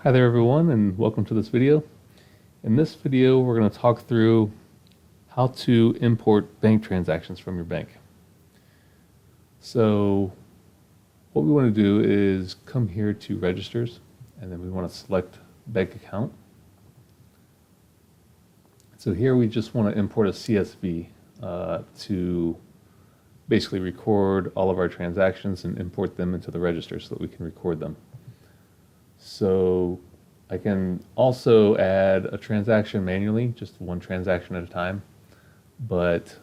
Hi there everyone, and welcome to this video. In this video we're going to talk through how to import bank transactions from your bank. So what we want to do is come here to registers, and then we want to select bank account. So here we just want to import a CSV to basically record all of our transactions and import them into the register so that we can record them. So I can also add a transaction manually, just one transaction at a time. But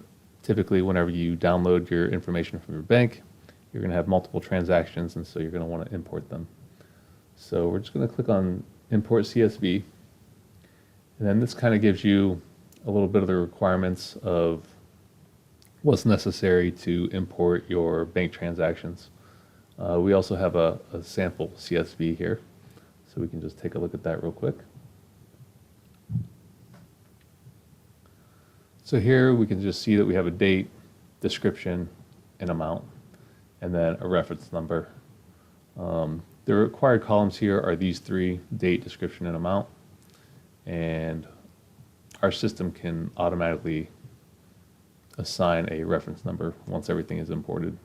typically whenever you download your information from your bank, you're going to have multiple transactions, and so you're going to want to import them. So we're just going to click on Import CSV. And then this kind of gives you a little bit of the requirements of what's necessary to import your bank transactions. We also have a sample CSV here. So we can just take a look at that real quick. So here we can just see that we have a date, description, and amount, and then a reference number. The required columns here are these three: date, description, and amount. And our system can automatically assign a reference number once everything is imported.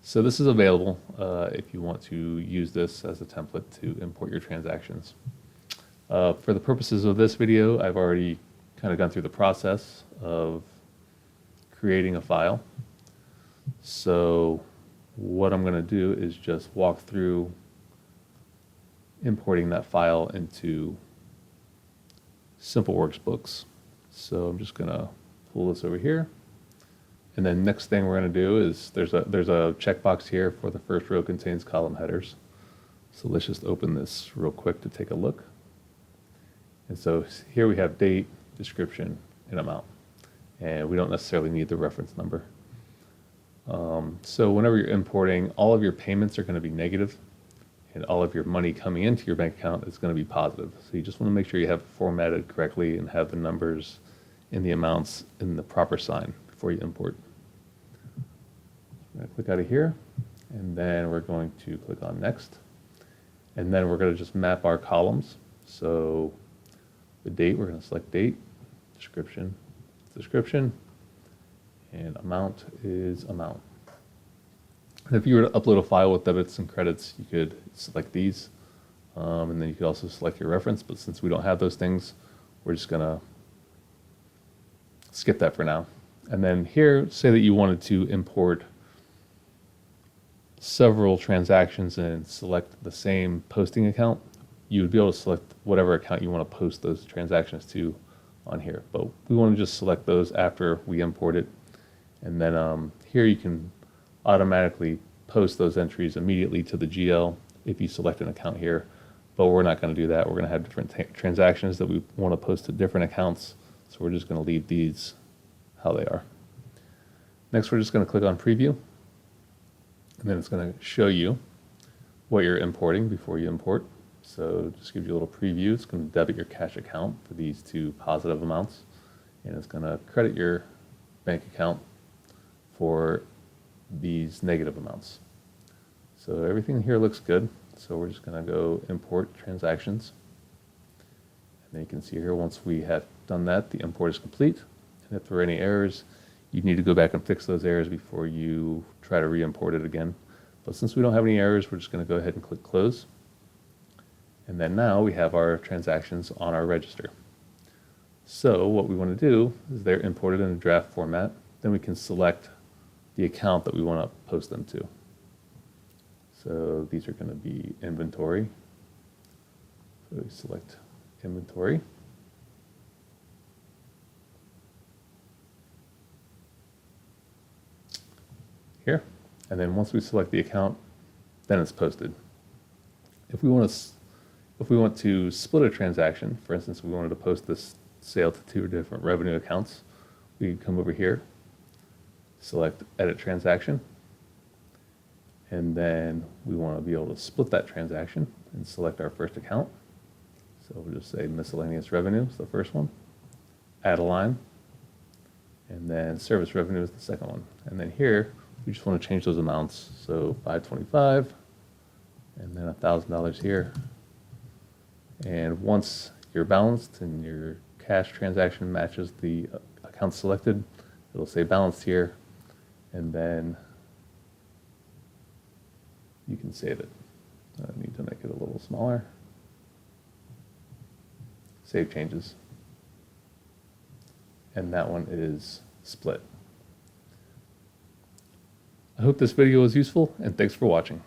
So this is available if you want to use this as a template to import your transactions. For the purposes of this video, I've already kind of gone through the process of creating a file. So what I'm going to do is just walk through importing that file into simpleWhirksBooks. So I'm just going to pull this over here. And then next thing we're going to do is there's a checkbox here for the first row contains column headers. So let's just open this real quick to take a look. And so here we have date, description, and amount. And we don't necessarily need the reference number. So whenever you're importing, all of your payments are going to be negative, and all of your money coming into your bank account is going to be positive. So you just want to make sure you have it formatted correctly and have the numbers and the amounts in the proper sign before you import. I'm going to click out of here, and then we're going to click on next, and then we're going to just map our columns. So the date, we're going to select date, description, and amount is amount. And if you were to upload a file with debits and credits, you could select these, and then you could also select your reference, but since we don't have those things, we're just going to skip that for now. And then here, say that you wanted to import several transactions and select the same posting account, you would be able to select whatever account you want to post those transactions to on here. But we want to just select those after we import it. And then here you can automatically post those entries immediately to the GL if you select an account here. But we're not going to do that. We're going to have different transactions that we want to post to different accounts. So we're just going to leave these how they are. Next, we're just going to click on preview, and then it's going to show you what you're importing before you import. So just give you a little preview. It's going to debit your cash account for these two positive amounts, and it's going to credit your bank account for these negative amounts. So everything here looks good. So we're just going to go import transactions, and then you can see here once we have done that, the import is complete. And if there are any errors, you need to go back and fix those errors before you try to re-import it again. But since we don't have any errors, we're just going to go ahead and click close. And then now we have our transactions on our register. So what we want to do is they're imported in a draft format. Then we can select the account that we want to post them to. So these are going to be inventory. So we select inventory. Here, and then once we select the account, then it's posted. If we want to split a transaction, for instance, we wanted to post this sale to two different revenue accounts, we can come over here, select edit transaction, and then we want to be able to split that transaction and select our first account. So we'll just say miscellaneous revenue is the first one, add a line, and then service revenue is the second one. And then here, we just want to change those amounts. So $525, and then $1,000 here, And once you're balanced and your cash transaction matches the account selected, it'll say balanced here, and then you can save it. I need to make it a little smaller. Save changes. And that one is split. I hope this video was useful, and thanks for watching.